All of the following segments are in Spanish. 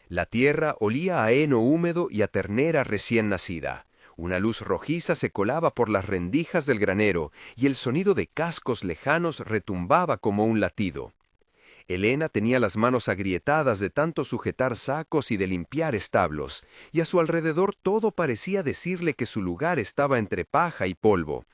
La tierra olía a heno húmedo y a ternera recién nacida. Una luz rojiza se colaba por las rendijas del granero, y el sonido de cascos lejanos retumbaba como un latido. Elena tenía las manos agrietadas de tanto sujetar sacos y de limpiar establos, y a su alrededor todo parecía decirle que su lugar estaba entre paja y polvo.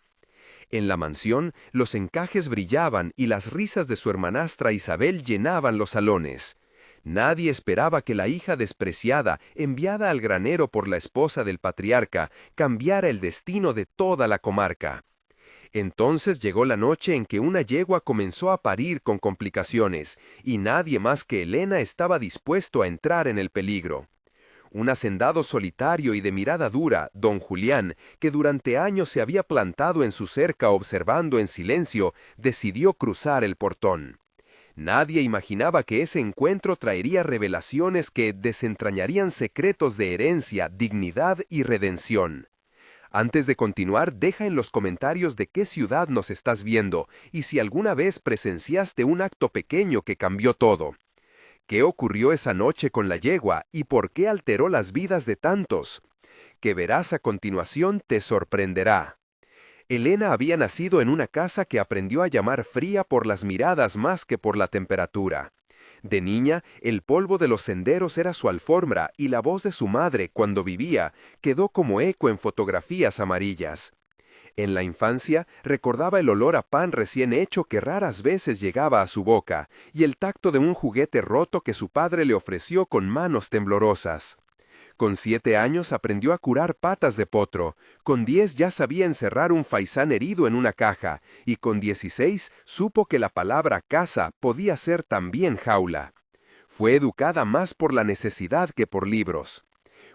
En la mansión, los encajes brillaban y las risas de su hermanastra Isabel llenaban los salones. Nadie esperaba que la hija despreciada, enviada al granero por la esposa del patriarca, cambiara el destino de toda la comarca. Entonces llegó la noche en que una yegua comenzó a parir con complicaciones, y nadie más que Elena estaba dispuesto a entrar en el peligro. Un hacendado solitario y de mirada dura, don Julián, que durante años se había plantado en su cerca observando en silencio, decidió cruzar el portón. Nadie imaginaba que ese encuentro traería revelaciones que desentrañarían secretos de herencia, dignidad y redención. Antes de continuar, deja en los comentarios de qué ciudad nos estás viendo y si alguna vez presenciaste un acto pequeño que cambió todo. ¿Qué ocurrió esa noche con la yegua y por qué alteró las vidas de tantos? Que verás a continuación te sorprenderá. Elena había nacido en una casa que aprendió a llamar fría por las miradas más que por la temperatura. De niña, el polvo de los senderos era su alfombra y la voz de su madre, cuando vivía, quedó como eco en fotografías amarillas. En la infancia, recordaba el olor a pan recién hecho que raras veces llegaba a su boca, y el tacto de un juguete roto que su padre le ofreció con manos temblorosas. Con 7 años aprendió a curar patas de potro, con 10 ya sabía encerrar un faisán herido en una caja, y con 16 supo que la palabra casa podía ser también jaula. Fue educada más por la necesidad que por libros.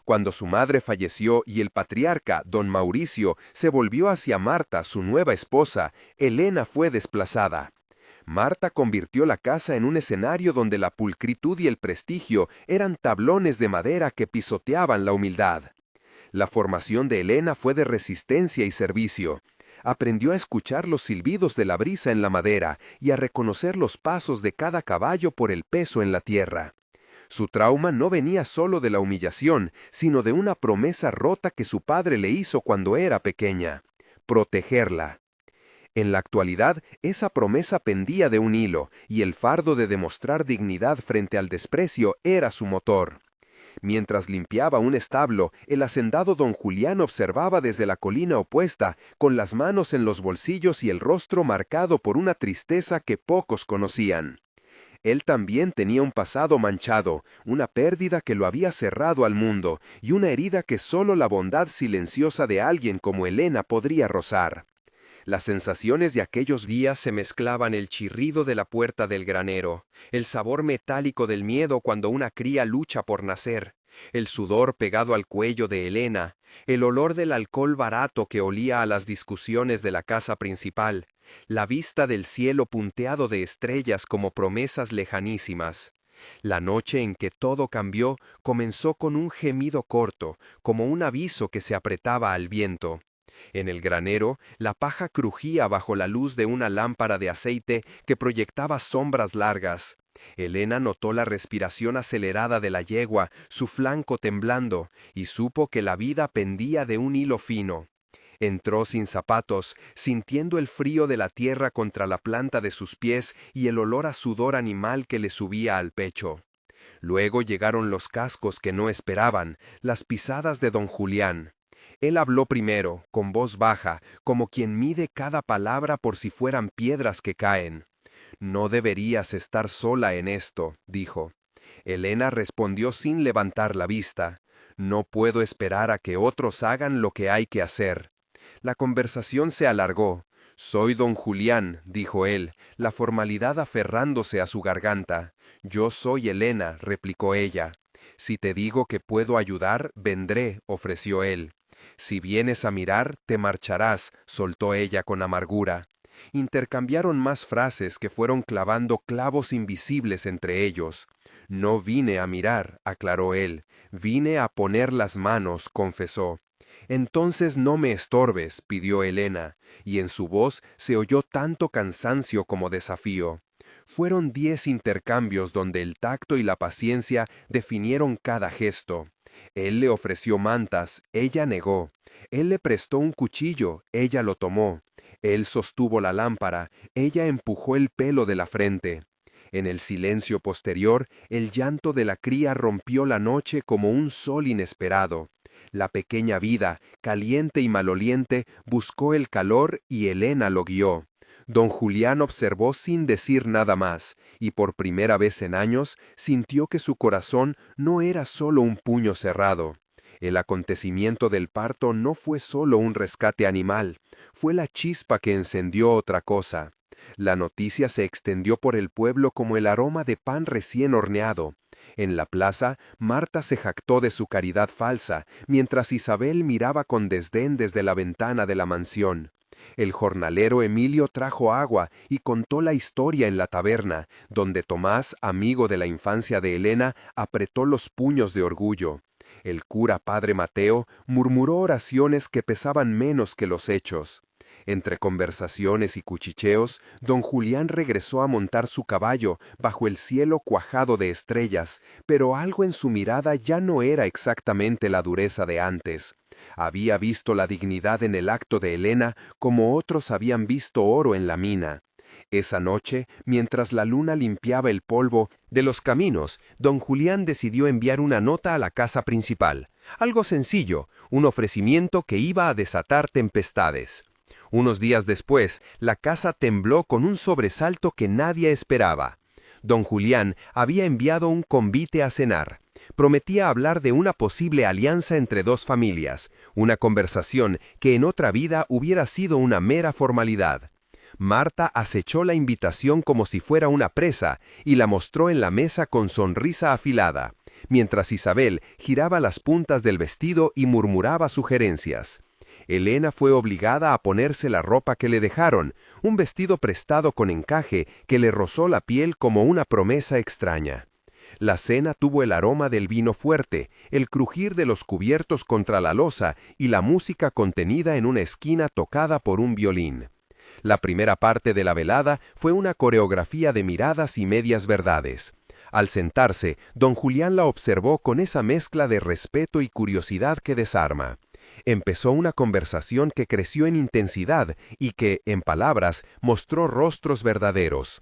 Cuando su madre falleció y el patriarca, don Mauricio, se volvió hacia Marta, su nueva esposa, Elena fue desplazada. Marta convirtió la casa en un escenario donde la pulcritud y el prestigio eran tablones de madera que pisoteaban la humildad. La formación de Elena fue de resistencia y servicio. Aprendió a escuchar los silbidos de la brisa en la madera y a reconocer los pasos de cada caballo por el peso en la tierra. Su trauma no venía solo de la humillación, sino de una promesa rota que su padre le hizo cuando era pequeña: protegerla. En la actualidad, esa promesa pendía de un hilo, y el fardo de demostrar dignidad frente al desprecio era su motor. Mientras limpiaba un establo, el hacendado don Julián observaba desde la colina opuesta, con las manos en los bolsillos y el rostro marcado por una tristeza que pocos conocían. Él también tenía un pasado manchado, una pérdida que lo había cerrado al mundo, y una herida que solo la bondad silenciosa de alguien como Elena podría rozar. Las sensaciones de aquellos días se mezclaban: el chirrido de la puerta del granero, el sabor metálico del miedo cuando una cría lucha por nacer, el sudor pegado al cuello de Elena, el olor del alcohol barato que olía a las discusiones de la casa principal, la vista del cielo punteado de estrellas como promesas lejanísimas. La noche en que todo cambió comenzó con un gemido corto, como un aviso que se apretaba al viento. En el granero, la paja crujía bajo la luz de una lámpara de aceite que proyectaba sombras largas. Elena notó la respiración acelerada de la yegua, su flanco temblando, y supo que la vida pendía de un hilo fino. Entró sin zapatos, sintiendo el frío de la tierra contra la planta de sus pies y el olor a sudor animal que le subía al pecho. Luego llegaron los cascos que no esperaban, las pisadas de don Julián. Él habló primero, con voz baja, como quien mide cada palabra por si fueran piedras que caen. «No deberías estar sola en esto», dijo. Elena respondió sin levantar la vista. «No puedo esperar a que otros hagan lo que hay que hacer». La conversación se alargó. «Soy don Julián», dijo él, la formalidad aferrándose a su garganta. «Yo soy Elena», replicó ella. «Si te digo que puedo ayudar, vendré», ofreció él. «Si vienes a mirar, te marcharás», soltó ella con amargura. Intercambiaron más frases que fueron clavando clavos invisibles entre ellos. «No vine a mirar», aclaró él. «Vine a poner las manos», confesó. «Entonces no me estorbes», pidió Elena, y en su voz se oyó tanto cansancio como desafío. Fueron 10 intercambios donde el tacto y la paciencia definieron cada gesto. Él le ofreció mantas, ella negó. Él le prestó un cuchillo, ella lo tomó. Él sostuvo la lámpara, ella empujó el pelo de la frente. En el silencio posterior, el llanto de la cría rompió la noche como un sol inesperado. La pequeña vida, caliente y maloliente, buscó el calor y Elena lo guió. Don Julián observó sin decir nada más, y por primera vez en años sintió que su corazón no era solo un puño cerrado. El acontecimiento del parto no fue solo un rescate animal, fue la chispa que encendió otra cosa. La noticia se extendió por el pueblo como el aroma de pan recién horneado. En la plaza, Marta se jactó de su caridad falsa, mientras Isabel miraba con desdén desde la ventana de la mansión. El jornalero Emilio trajo agua y contó la historia en la taberna, donde Tomás, amigo de la infancia de Elena, apretó los puños de orgullo. El cura padre Mateo murmuró oraciones que pesaban menos que los hechos. Entre conversaciones y cuchicheos, don Julián regresó a montar su caballo bajo el cielo cuajado de estrellas, pero algo en su mirada ya no era exactamente la dureza de antes. Había visto la dignidad en el acto de Elena como otros habían visto oro en la mina. Esa noche, mientras la luna limpiaba el polvo de los caminos, don Julián decidió enviar una nota a la casa principal. Algo sencillo, un ofrecimiento que iba a desatar tempestades. Unos días después, la casa tembló con un sobresalto que nadie esperaba. Don Julián había enviado un convite a cenar. Prometía hablar de una posible alianza entre dos familias, una conversación que en otra vida hubiera sido una mera formalidad. Marta acechó la invitación como si fuera una presa y la mostró en la mesa con sonrisa afilada, mientras Isabel giraba las puntas del vestido y murmuraba sugerencias. Elena fue obligada a ponerse la ropa que le dejaron, un vestido prestado con encaje que le rozó la piel como una promesa extraña. La cena tuvo el aroma del vino fuerte, el crujir de los cubiertos contra la loza y la música contenida en una esquina tocada por un violín. La primera parte de la velada fue una coreografía de miradas y medias verdades. Al sentarse, don Julián la observó con esa mezcla de respeto y curiosidad que desarma. Empezó una conversación que creció en intensidad y que, en palabras, mostró rostros verdaderos.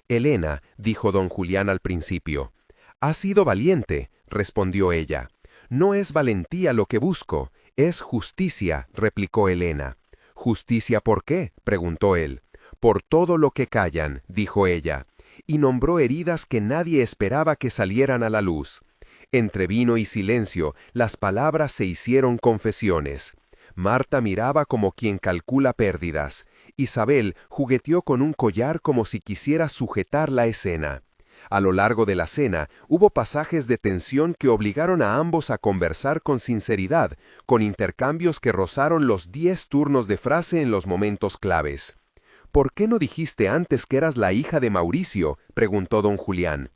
«Elena», dijo don Julián al principio. «Has sido valiente», respondió ella. «No es valentía lo que busco, es justicia», replicó Elena. «¿Justicia por qué?», preguntó él. «Por todo lo que callan», dijo ella, y nombró heridas que nadie esperaba que salieran a la luz. Entre vino y silencio, las palabras se hicieron confesiones. Marta miraba como quien calcula pérdidas. Isabel jugueteó con un collar como si quisiera sujetar la escena. A lo largo de la cena, hubo pasajes de tensión que obligaron a ambos a conversar con sinceridad, con intercambios que rozaron los 10 turnos de frase en los momentos claves. «¿Por qué no dijiste antes que eras la hija de Mauricio?», preguntó don Julián.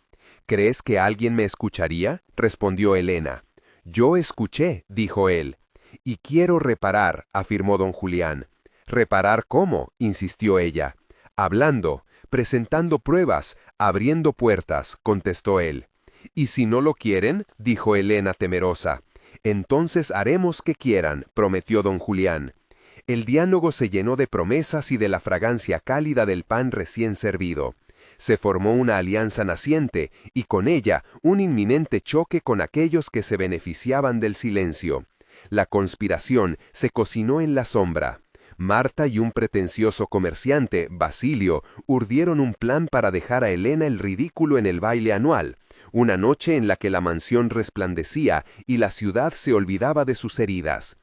«¿Crees que alguien me escucharía?», respondió Elena. «Yo escuché», dijo él. «Y quiero reparar», afirmó don Julián. «¿Reparar cómo?», insistió ella. «Hablando, presentando pruebas, abriendo puertas», contestó él. «¿Y si no lo quieren?», dijo Elena temerosa. «Entonces haremos que quieran», prometió don Julián. El diálogo se llenó de promesas y de la fragancia cálida del pan recién servido. Se formó una alianza naciente y con ella un inminente choque con aquellos que se beneficiaban del silencio. La conspiración se cocinó en la sombra. Marta y un pretencioso comerciante, Basilio, urdieron un plan para dejar a Elena el ridículo en el baile anual, una noche en la que la mansión resplandecía y la ciudad se olvidaba de sus heridas.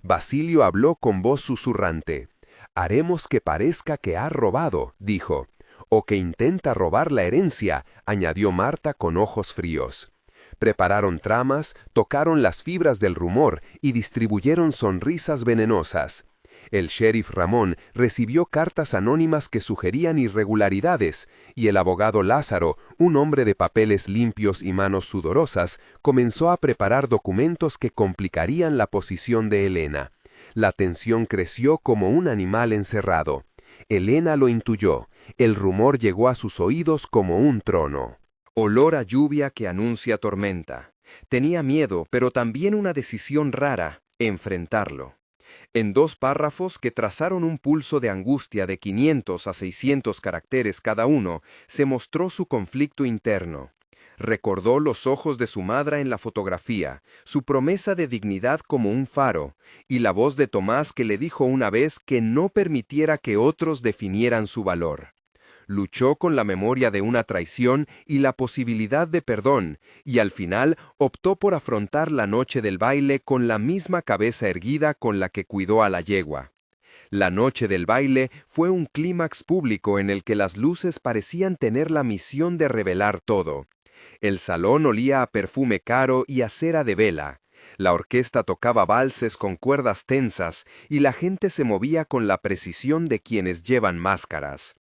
Basilio habló con voz susurrante. «Haremos que parezca que ha robado», dijo. «O que intenta robar la herencia», añadió Marta con ojos fríos. Prepararon tramas, tocaron las fibras del rumor y distribuyeron sonrisas venenosas. El sheriff Ramón recibió cartas anónimas que sugerían irregularidades, y el abogado Lázaro, un hombre de papeles limpios y manos sudorosas, comenzó a preparar documentos que complicarían la posición de Elena. La tensión creció como un animal encerrado. Elena lo intuyó. El rumor llegó a sus oídos como un trono. Olor a lluvia que anuncia tormenta. Tenía miedo, pero también una decisión rara: enfrentarlo. En 2 párrafos que trazaron un pulso de angustia de 500 a 600 caracteres cada uno, se mostró su conflicto interno. Recordó los ojos de su madre en la fotografía, su promesa de dignidad como un faro, y la voz de Tomás que le dijo una vez que no permitiera que otros definieran su valor. Luchó con la memoria de una traición y la posibilidad de perdón, y al final optó por afrontar la noche del baile con la misma cabeza erguida con la que cuidó a la yegua. La noche del baile fue un clímax público en el que las luces parecían tener la misión de revelar todo. El salón olía a perfume caro y a cera de vela. La orquesta tocaba valses con cuerdas tensas y la gente se movía con la precisión de quienes llevan máscaras.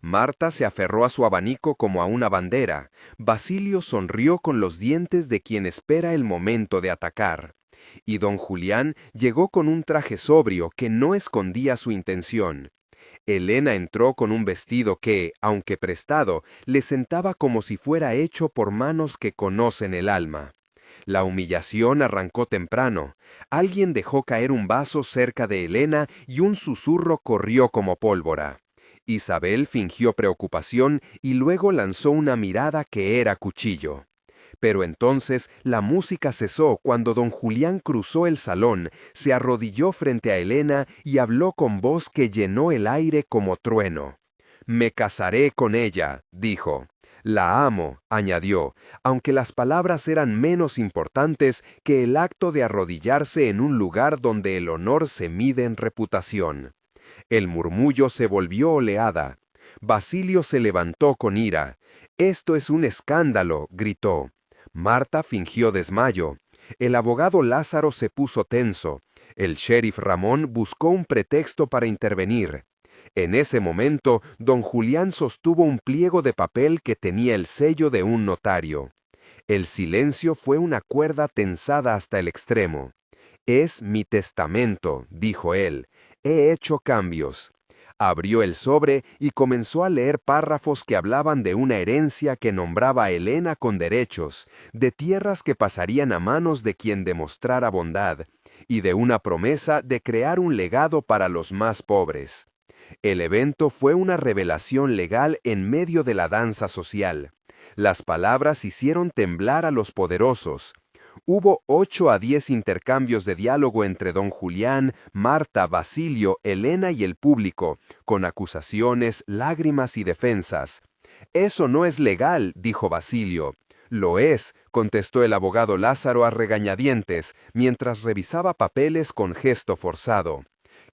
Marta se aferró a su abanico como a una bandera. Basilio sonrió con los dientes de quien espera el momento de atacar. Y don Julián llegó con un traje sobrio que no escondía su intención. Elena entró con un vestido que, aunque prestado, le sentaba como si fuera hecho por manos que conocen el alma. La humillación arrancó temprano. Alguien dejó caer un vaso cerca de Elena y un susurro corrió como pólvora. Isabel fingió preocupación y luego lanzó una mirada que era cuchillo. Pero entonces la música cesó cuando don Julián cruzó el salón, se arrodilló frente a Elena y habló con voz que llenó el aire como trueno. «Me casaré con ella», dijo. «La amo», añadió, aunque las palabras eran menos importantes que el acto de arrodillarse en un lugar donde el honor se mide en reputación. El murmullo se volvió oleada. Basilio se levantó con ira. «Esto es un escándalo», gritó. Marta fingió desmayo. El abogado Lázaro se puso tenso. El sheriff Ramón buscó un pretexto para intervenir. En ese momento, don Julián sostuvo un pliego de papel que tenía el sello de un notario. El silencio fue una cuerda tensada hasta el extremo. «Es mi testamento», dijo él. «He hecho cambios». Abrió el sobre y comenzó a leer párrafos que hablaban de una herencia que nombraba a Elena con derechos, de tierras que pasarían a manos de quien demostrara bondad, y de una promesa de crear un legado para los más pobres. El evento fue una revelación legal en medio de la danza social. Las palabras hicieron temblar a los poderosos. Hubo 8 a 10 intercambios de diálogo entre don Julián, Marta, Basilio, Elena y el público, con acusaciones, lágrimas y defensas. «Eso no es legal», dijo Basilio. «Lo es», contestó el abogado Lázaro a regañadientes, mientras revisaba papeles con gesto forzado.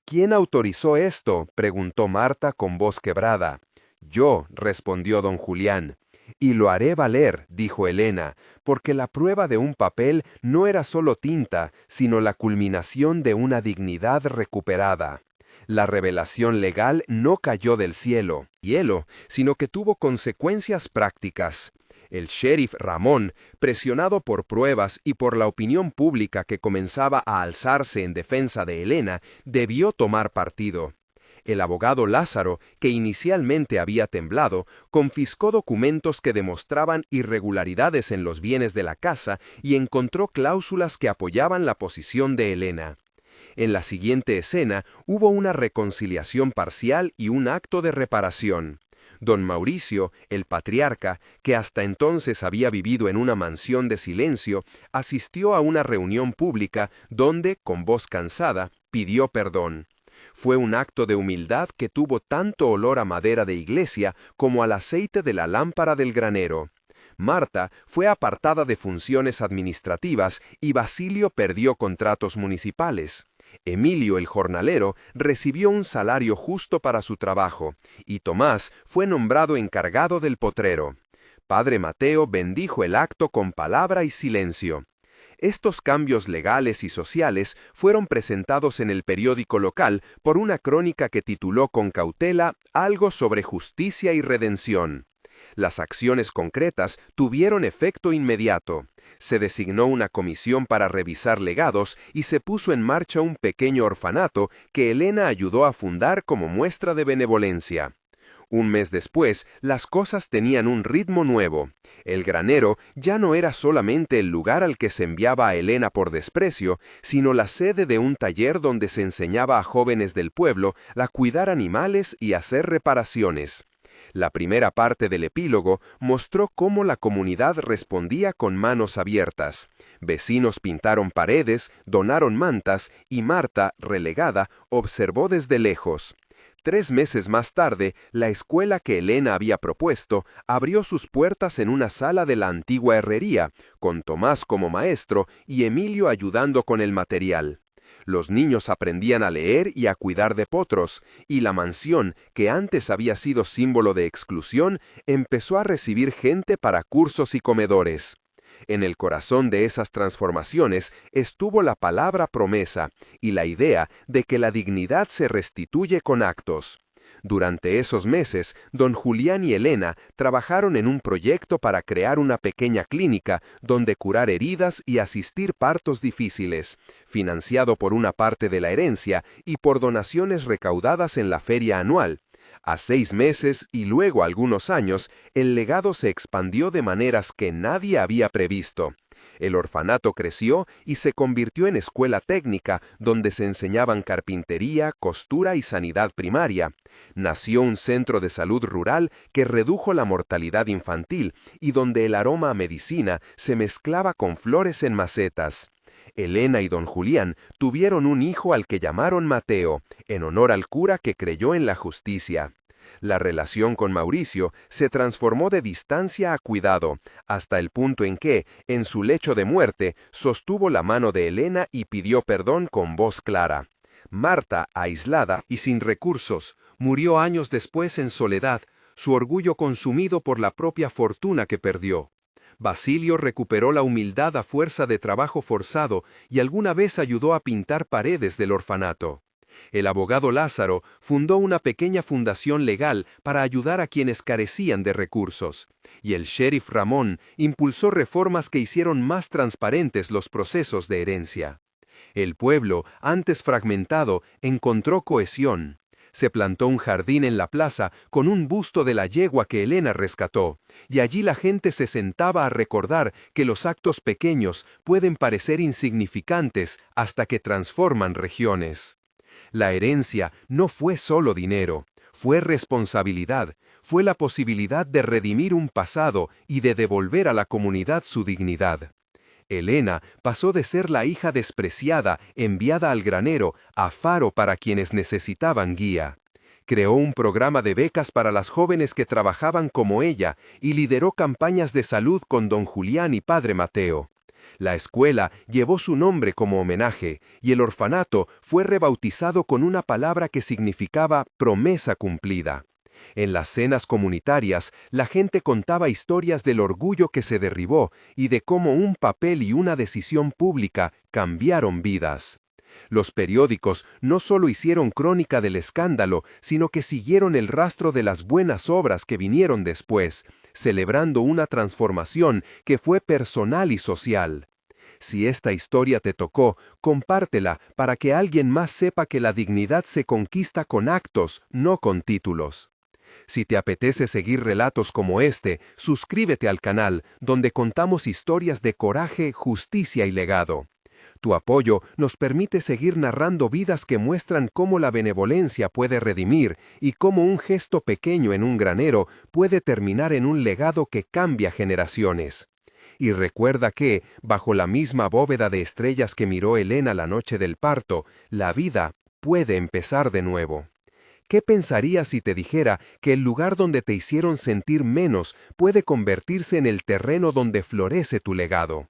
«¿Quién autorizó esto?», preguntó Marta con voz quebrada. «Yo», respondió don Julián. «Y lo haré valer», dijo Elena, porque la prueba de un papel no era solo tinta, sino la culminación de una dignidad recuperada. La revelación legal no cayó del cielo, sino que tuvo consecuencias prácticas. El sheriff Ramón, presionado por pruebas y por la opinión pública que comenzaba a alzarse en defensa de Elena, debió tomar partido. El abogado Lázaro, que inicialmente había temblado, confiscó documentos que demostraban irregularidades en los bienes de la casa y encontró cláusulas que apoyaban la posición de Elena. En la siguiente escena hubo una reconciliación parcial y un acto de reparación. Don Mauricio, el patriarca, que hasta entonces había vivido en una mansión de silencio, asistió a una reunión pública donde, con voz cansada, pidió perdón. Fue un acto de humildad que tuvo tanto olor a madera de iglesia como al aceite de la lámpara del granero. Marta fue apartada de funciones administrativas y Basilio perdió contratos municipales. Emilio, el jornalero, recibió un salario justo para su trabajo, y Tomás fue nombrado encargado del potrero. Padre Mateo bendijo el acto con palabra y silencio. Estos cambios legales y sociales fueron presentados en el periódico local por una crónica que tituló con cautela «Algo sobre justicia y redención». Las acciones concretas tuvieron efecto inmediato. Se designó una comisión para revisar legados y se puso en marcha un pequeño orfanato que Elena ayudó a fundar como muestra de benevolencia. Un mes después, las cosas tenían un ritmo nuevo. El granero ya no era solamente el lugar al que se enviaba a Elena por desprecio, sino la sede de un taller donde se enseñaba a jóvenes del pueblo a cuidar animales y hacer reparaciones. La primera parte del epílogo mostró cómo la comunidad respondía con manos abiertas. Vecinos pintaron paredes, donaron mantas y Marta, relegada, observó desde lejos. 3 meses más tarde, la escuela que Elena había propuesto abrió sus puertas en una sala de la antigua herrería, con Tomás como maestro y Emilio ayudando con el material. Los niños aprendían a leer y a cuidar de potros, y la mansión, que antes había sido símbolo de exclusión, empezó a recibir gente para cursos y comedores. En el corazón de esas transformaciones estuvo la palabra promesa y la idea de que la dignidad se restituye con actos. Durante esos meses, don Julián y Elena trabajaron en un proyecto para crear una pequeña clínica donde curar heridas y asistir partos difíciles, financiado por una parte de la herencia y por donaciones recaudadas en la feria anual. A 6 meses y luego algunos años, el legado se expandió de maneras que nadie había previsto. El orfanato creció y se convirtió en escuela técnica donde se enseñaban carpintería, costura y sanidad primaria. Nació un centro de salud rural que redujo la mortalidad infantil y donde el aroma a medicina se mezclaba con flores en macetas. Elena y don Julián tuvieron un hijo al que llamaron Mateo, en honor al cura que creyó en la justicia. La relación con Mauricio se transformó de distancia a cuidado, hasta el punto en que, en su lecho de muerte, sostuvo la mano de Elena y pidió perdón con voz clara. Marta, aislada y sin recursos, murió años después en soledad, su orgullo consumido por la propia fortuna que perdió. Basilio recuperó la humildad a fuerza de trabajo forzado y alguna vez ayudó a pintar paredes del orfanato. El abogado Lázaro fundó una pequeña fundación legal para ayudar a quienes carecían de recursos, y el sheriff Ramón impulsó reformas que hicieron más transparentes los procesos de herencia. El pueblo, antes fragmentado, encontró cohesión. Se plantó un jardín en la plaza con un busto de la yegua que Elena rescató, y allí la gente se sentaba a recordar que los actos pequeños pueden parecer insignificantes hasta que transforman regiones. La herencia no fue solo dinero, fue responsabilidad, fue la posibilidad de redimir un pasado y de devolver a la comunidad su dignidad. Elena pasó de ser la hija despreciada, enviada al granero, a faro para quienes necesitaban guía. Creó un programa de becas para las jóvenes que trabajaban como ella y lideró campañas de salud con don Julián y padre Mateo. La escuela llevó su nombre como homenaje y el orfanato fue rebautizado con una palabra que significaba promesa cumplida. En las cenas comunitarias, la gente contaba historias del orgullo que se derribó y de cómo un papel y una decisión pública cambiaron vidas. Los periódicos no solo hicieron crónica del escándalo, sino que siguieron el rastro de las buenas obras que vinieron después, celebrando una transformación que fue personal y social. Si esta historia te tocó, compártela para que alguien más sepa que la dignidad se conquista con actos, no con títulos. Si te apetece seguir relatos como este, suscríbete al canal, donde contamos historias de coraje, justicia y legado. Tu apoyo nos permite seguir narrando vidas que muestran cómo la benevolencia puede redimir y cómo un gesto pequeño en un granero puede terminar en un legado que cambia generaciones. Y recuerda que, bajo la misma bóveda de estrellas que miró Elena la noche del parto, la vida puede empezar de nuevo. ¿Qué pensarías si te dijera que el lugar donde te hicieron sentir menos puede convertirse en el terreno donde florece tu legado?